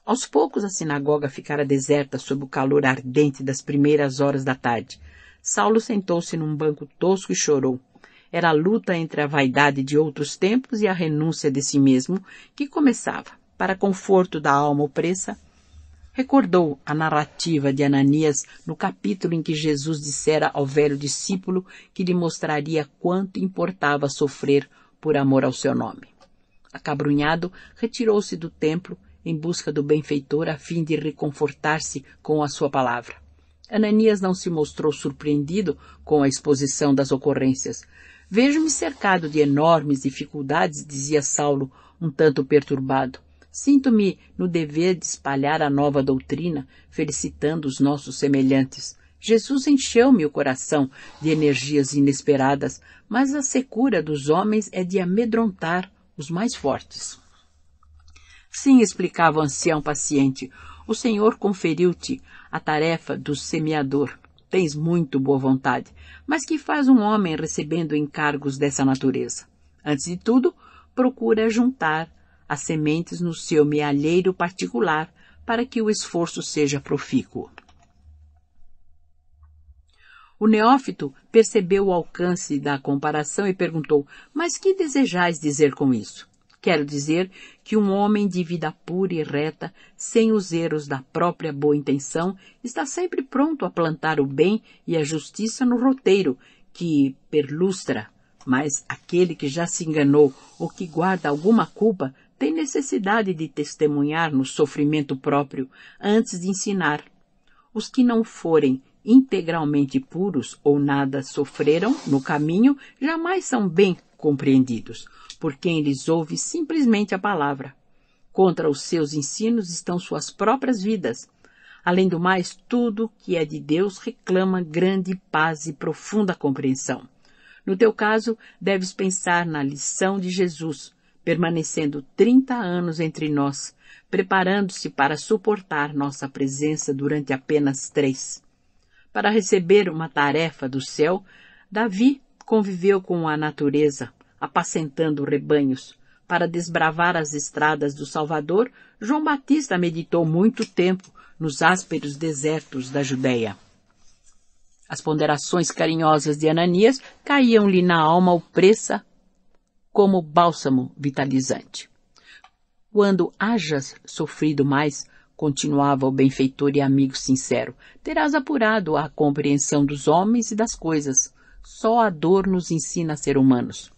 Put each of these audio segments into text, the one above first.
Aos poucos a sinagoga ficara deserta sob o calor ardente das primeiras horas da tarde. Saulo sentou-se num banco tosco e chorou. Era a luta entre a vaidade de outros tempos e a renúncia de si mesmo que começava. Para conforto da alma opressa, recordou a narrativa de Ananias no capítulo em que Jesus dissera ao velho discípulo que lhe mostraria quanto importava sofrer por amor ao seu nome. Acabrunhado, retirou-se do templo em busca do benfeitor a fim de reconfortar-se com a sua palavra. Ananias não se mostrou surpreendido com a exposição das ocorrências. Vejo-me cercado de enormes dificuldades, dizia Saulo, um tanto perturbado. Sinto-me no dever de espalhar a nova doutrina, felicitando os nossos semelhantes. Jesus encheu-me o coração de energias inesperadas, mas a secura dos homens é de amedrontar os mais fortes. Sim, explicava o ancião paciente, o Senhor conferiu-te a tarefa do semeador. Tens muito boa vontade, mas que faz um homem recebendo encargos dessa natureza? Antes de tudo, procura juntar as sementes no seu mealheiro particular para que o esforço seja profícuo. O neófito percebeu o alcance da comparação e perguntou, mas que desejais dizer com isso? Quero dizer que um homem de vida pura e reta, sem os erros da própria boa intenção, está sempre pronto a plantar o bem e a justiça no roteiro que perlustra, mas aquele que já se enganou ou que guarda alguma culpa tem necessidade de testemunhar no sofrimento próprio antes de ensinar. Os que não forem integralmente puros ou nada sofreram no caminho jamais são bem compreendidos, por quem lhes ouve simplesmente a palavra. Contra os seus ensinos estão suas próprias vidas. Além do mais, tudo que é de Deus reclama grande paz e profunda compreensão. No teu caso, deves pensar na lição de Jesus, permanecendo 30 anos entre nós, preparando-se para suportar nossa presença durante apenas 3. Para receber uma tarefa do céu, Davi conviveu com a natureza, apacentando rebanhos. Para desbravar as estradas do Salvador, João Batista meditou muito tempo nos ásperos desertos da Judéia. As ponderações carinhosas de Ananias caíam-lhe na alma opressa como bálsamo vitalizante. Quando hajas sofrido mais, continuava o benfeitor e amigo sincero, terás apurado a compreensão dos homens e das coisas. Só a dor nos ensina a ser humanos.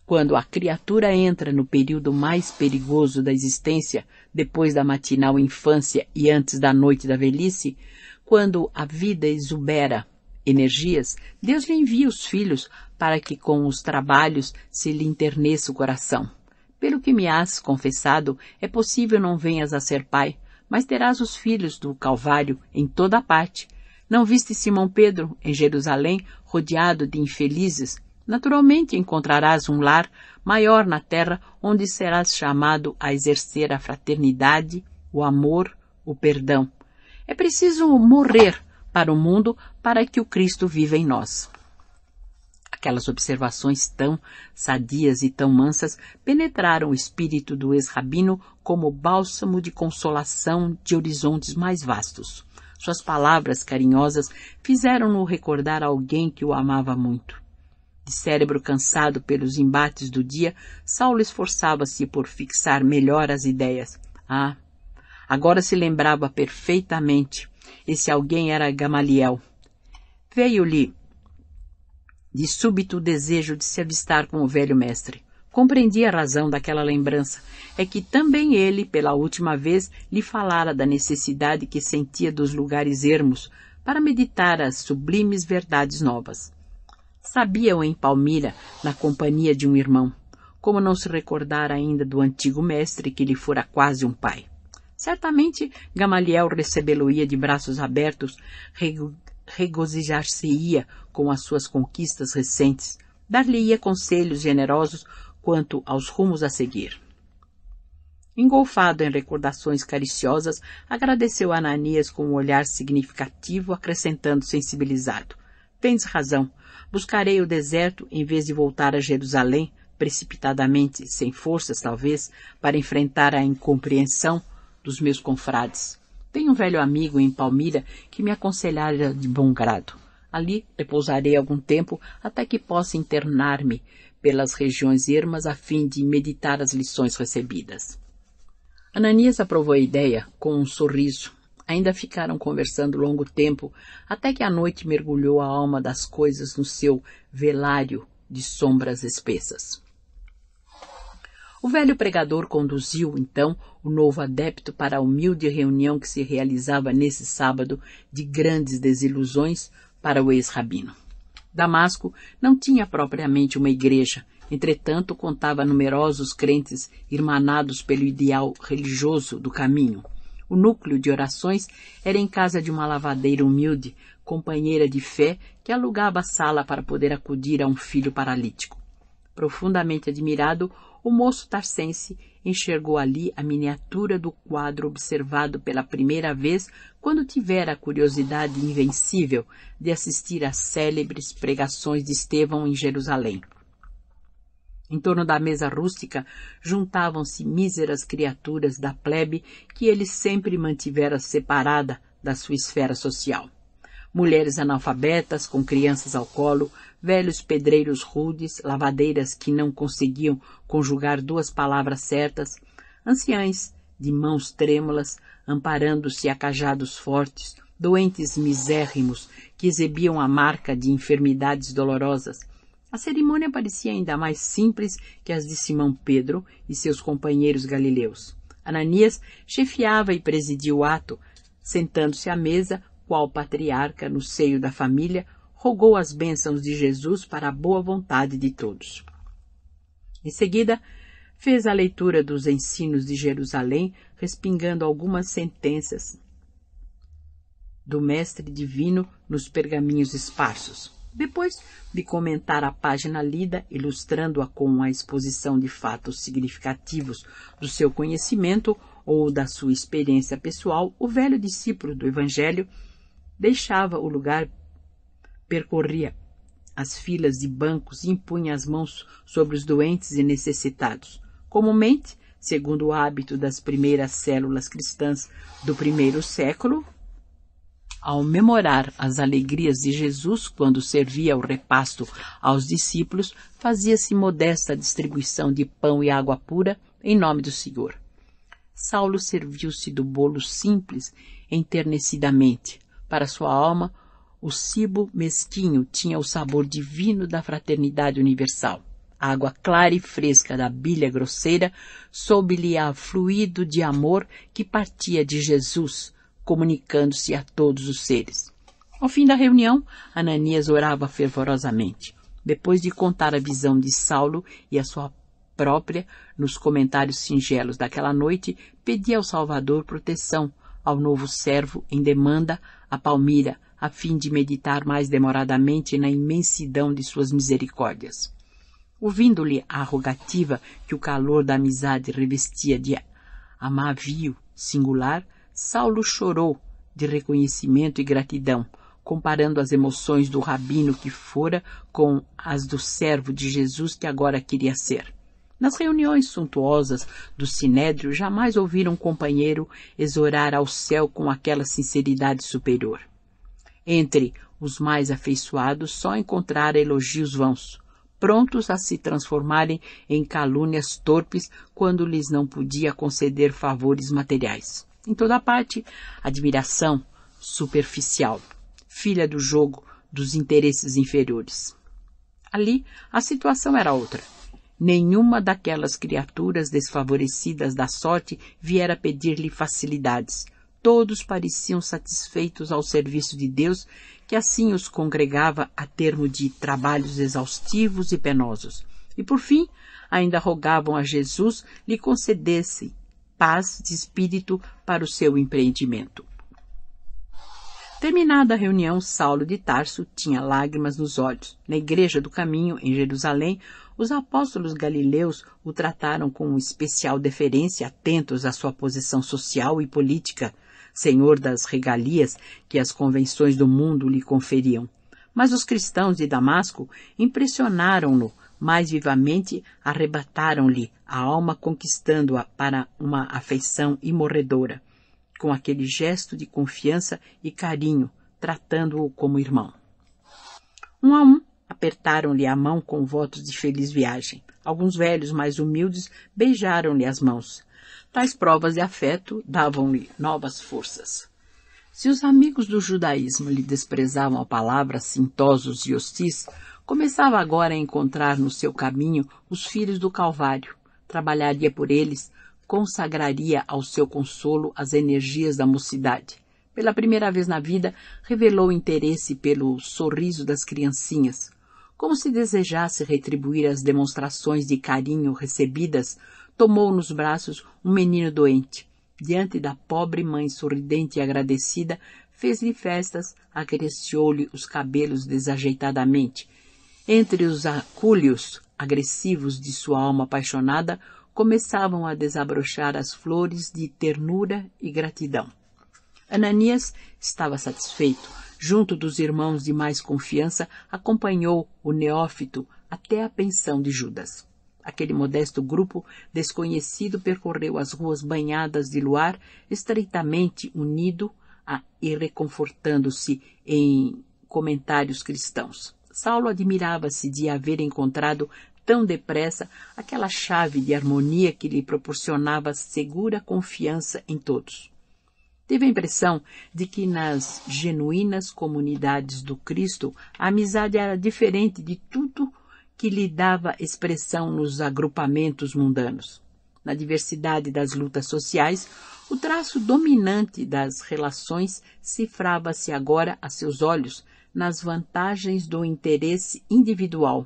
Quando a criatura entra no período mais perigoso da existência, depois da matinal infância e antes da noite da velhice, quando a vida exubera energias, Deus lhe envia os filhos para que com os trabalhos se lhe enterneça o coração. Pelo que me has confessado, é possível não venhas a ser pai, mas terás os filhos do Calvário em toda a parte. Não viste Simão Pedro, em Jerusalém, rodeado de infelizes? Naturalmente encontrarás um lar maior na terra, onde serás chamado a exercer a fraternidade, o amor, o perdão. É preciso morrer para o mundo para que o Cristo viva em nós. Aquelas observações tão sadias e tão mansas penetraram o espírito do ex-rabino como bálsamo de consolação de horizontes mais vastos. Suas palavras carinhosas fizeram-no recordar alguém que o amava muito. De cérebro cansado pelos embates do dia, Saulo esforçava-se por fixar melhor as ideias. Agora se lembrava perfeitamente. Esse alguém era Gamaliel. Veio-lhe de súbito o desejo de se avistar com o velho mestre. Compreendia a razão daquela lembrança. É que também ele, pela última vez, lhe falara da necessidade que sentia dos lugares ermos para meditar as sublimes verdades novas. Sabia-o em Palmira, na companhia de um irmão. Como não se recordara ainda do antigo mestre que lhe fora quase um pai. Certamente Gamaliel recebê-lo-ia de braços abertos, regozijar-se-ia com as suas conquistas recentes, dar-lhe-ia conselhos generosos quanto aos rumos a seguir. Engolfado em recordações cariciosas, agradeceu a Ananias com um olhar significativo, acrescentando sensibilizado. Tens razão. Buscarei o deserto em vez de voltar a Jerusalém, precipitadamente, sem forças talvez, para enfrentar a incompreensão, dos meus confrades. Tenho um velho amigo em Palmira que me aconselhara de bom grado. Ali repousarei algum tempo até que possa internar-me pelas regiões ermas a fim de meditar as lições recebidas. Ananias aprovou a ideia com um sorriso. Ainda ficaram conversando longo tempo, até que a noite mergulhou a alma das coisas no seu velário de sombras espessas. O velho pregador conduziu, então, o novo adepto para a humilde reunião que se realizava nesse sábado de grandes desilusões para o ex-rabino. Damasco não tinha propriamente uma igreja, entretanto contava numerosos crentes irmanados pelo ideal religioso do caminho. O núcleo de orações era em casa de uma lavadeira humilde, companheira de fé, que alugava a sala para poder acudir a um filho paralítico. Profundamente admirado, o moço tarcense enxergou ali a miniatura do quadro observado pela primeira vez quando tivera a curiosidade invencível de assistir às célebres pregações de Estevão em Jerusalém. Em torno da mesa rústica juntavam-se míseras criaturas da plebe que ele sempre mantivera separada da sua esfera social. Mulheres analfabetas com crianças ao colo, velhos pedreiros rudes, lavadeiras que não conseguiam conjugar duas palavras certas, anciães de mãos trêmulas, amparando-se a cajados fortes, doentes misérrimos que exibiam a marca de enfermidades dolorosas. A cerimônia parecia ainda mais simples que as de Simão Pedro e seus companheiros galileus. Ananias chefiava e presidia o ato, sentando-se à mesa, qual patriarca no seio da família, rogou as bênçãos de Jesus para a boa vontade de todos. Em seguida, fez a leitura dos ensinos de Jerusalém, respingando algumas sentenças do Mestre Divino nos pergaminhos esparsos. Depois de comentar a página lida, ilustrando-a com a exposição de fatos significativos do seu conhecimento ou da sua experiência pessoal, o velho discípulo do Evangelho deixava o lugar, percorria as filas de bancos e impunha as mãos sobre os doentes e necessitados. Comumente, segundo o hábito das primeiras células cristãs do primeiro século, ao memorar as alegrias de Jesus quando servia o repasto aos discípulos, fazia-se modesta distribuição de pão e água pura em nome do Senhor. Saulo serviu-se do bolo simples enternecidamente. Para sua alma, o cibo mesquinho tinha o sabor divino da fraternidade universal. A água clara e fresca da bilha grosseira soube-lhe a fluido de amor que partia de Jesus, comunicando-se a todos os seres. Ao fim da reunião, Ananias orava fervorosamente. Depois de contar a visão de Saulo e a sua própria, nos comentários singelos daquela noite, pedia ao Salvador proteção ao novo servo em demanda a Palmira, a fim de meditar mais demoradamente na imensidão de suas misericórdias. Ouvindo-lhe a rogativa que o calor da amizade revestia de amavio singular, Saulo chorou de reconhecimento e gratidão, comparando as emoções do rabino que fora com as do servo de Jesus que agora queria ser. Nas reuniões suntuosas do Sinédrio, jamais ouvira um companheiro exorar ao céu com aquela sinceridade superior. Entre os mais afeiçoados só encontrara elogios vãos, prontos a se transformarem em calúnias torpes quando lhes não podia conceder favores materiais. Em toda parte, admiração superficial, filha do jogo dos interesses inferiores. Ali, a situação era outra. Nenhuma daquelas criaturas desfavorecidas da sorte viera pedir-lhe facilidades. Todos pareciam satisfeitos ao serviço de Deus, que assim os congregava a termo de trabalhos exaustivos e penosos. E, por fim, ainda rogavam a Jesus lhe concedesse paz de espírito para o seu empreendimento. Terminada a reunião, Saulo de Tarso tinha lágrimas nos olhos. Na igreja do caminho, em Jerusalém, os apóstolos galileus o trataram com especial deferência, atentos à sua posição social e política, senhor das regalias que as convenções do mundo lhe conferiam. Mas os cristãos de Damasco impressionaram-no mais vivamente arrebataram-lhe a alma, conquistando-a para uma afeição imorredora, com aquele gesto de confiança e carinho, tratando-o como irmão. Um a um, apertaram-lhe a mão com votos de feliz viagem. Alguns velhos mais humildes beijaram-lhe as mãos. Tais provas de afeto davam-lhe novas forças. Se os amigos do judaísmo lhe desprezavam a palavra, cintosos e hostis, começava agora a encontrar no seu caminho os filhos do Calvário. Trabalharia por eles, consagraria ao seu consolo as energias da mocidade. Pela primeira vez na vida, revelou interesse pelo sorriso das criancinhas. Como se desejasse retribuir as demonstrações de carinho recebidas, tomou nos braços um menino doente. Diante da pobre mãe sorridente e agradecida, fez-lhe festas, acariciou-lhe os cabelos desajeitadamente. Entre os acúlios agressivos de sua alma apaixonada, começavam a desabrochar as flores de ternura e gratidão. Ananias estava satisfeito. Junto dos irmãos de mais confiança, acompanhou o neófito até a pensão de Judas. Aquele modesto grupo desconhecido percorreu as ruas banhadas de luar, estreitamente unido e reconfortando-se em comentários cristãos. Saulo admirava-se de haver encontrado tão depressa aquela chave de harmonia que lhe proporcionava segura confiança em todos. Teve a impressão de que nas genuínas comunidades do Cristo a amizade era diferente de tudo que lhe dava expressão nos agrupamentos mundanos. Na diversidade das lutas sociais, o traço dominante das relações cifrava-se agora a seus olhos nas vantagens do interesse individual,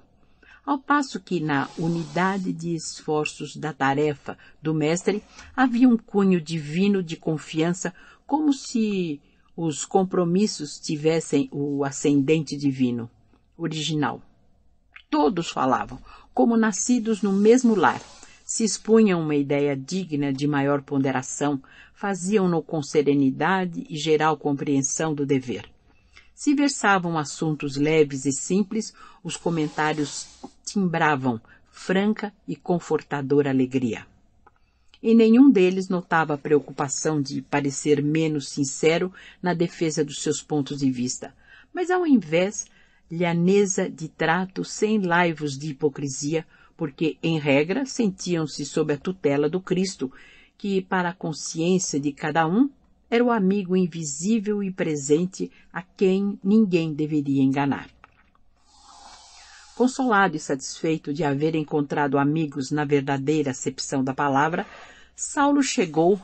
ao passo que na unidade de esforços da tarefa do mestre havia um cunho divino de confiança, como se os compromissos tivessem o ascendente divino, original. Todos falavam, como nascidos no mesmo lar, se expunham uma ideia digna de maior ponderação, faziam-no com serenidade e geral compreensão do dever. Se versavam assuntos leves e simples, os comentários timbravam franca e confortadora alegria. Em nenhum deles notava a preocupação de parecer menos sincero na defesa dos seus pontos de vista, mas ao invés, lhaneza de trato sem laivos de hipocrisia, porque, em regra, sentiam-se sob a tutela do Cristo, que, para a consciência de cada um, era o amigo invisível e presente a quem ninguém deveria enganar. Consolado e satisfeito de haver encontrado amigos na verdadeira acepção da palavra, Saulo chegou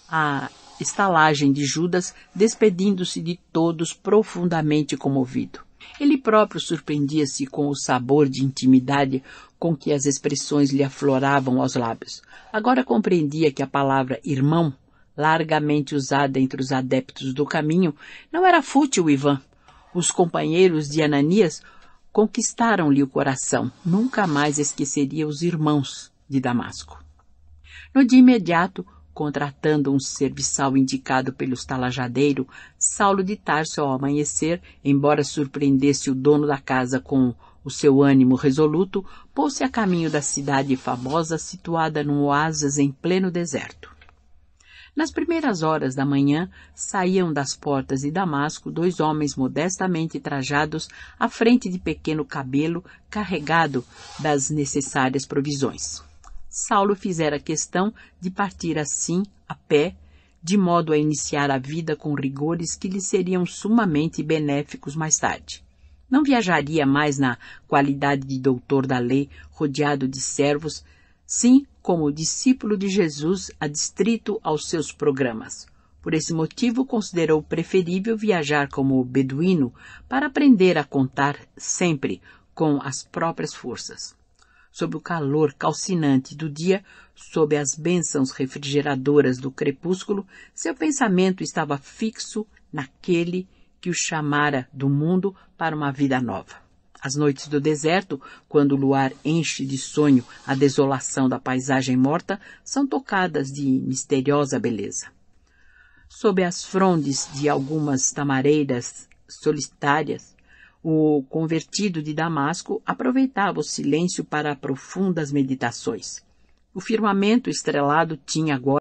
à estalagem de Judas, despedindo-se de todos profundamente comovido. Ele próprio surpreendia-se com o sabor de intimidade com que as expressões lhe afloravam aos lábios. Agora compreendia que a palavra irmão, largamente usada entre os adeptos do caminho, não era fútil e vã. Os companheiros de Ananias conquistaram-lhe o coração. Nunca mais esqueceria os irmãos de Damasco. No dia imediato, contratando um serviçal indicado pelo estalajadeiro, Saulo de Tarso, ao amanhecer, embora surpreendesse o dono da casa com o seu ânimo resoluto, pôs-se a caminho da cidade famosa, situada num oásis em pleno deserto. Nas primeiras horas da manhã, saíam das portas de Damasco 2 homens modestamente trajados à frente de pequeno camelo carregado das necessárias provisões. Saulo fizera questão de partir assim, a pé, de modo a iniciar a vida com rigores que lhe seriam sumamente benéficos mais tarde. Não viajaria mais na qualidade de doutor da lei, rodeado de servos, sim como discípulo de Jesus adstrito aos seus programas. Por esse motivo, considerou preferível viajar como beduíno para aprender a contar sempre com as próprias forças. Sob o calor calcinante do dia, sob as bênçãos refrigeradoras do crepúsculo, seu pensamento estava fixo naquele que o chamara do mundo para uma vida nova. As noites do deserto, quando o luar enche de sonho a desolação da paisagem morta, são tocadas de misteriosa beleza. Sob as frondes de algumas tamareiras solitárias, O convertido de Damasco aproveitava o silêncio para profundas meditações. O firmamento estrelado tinha agora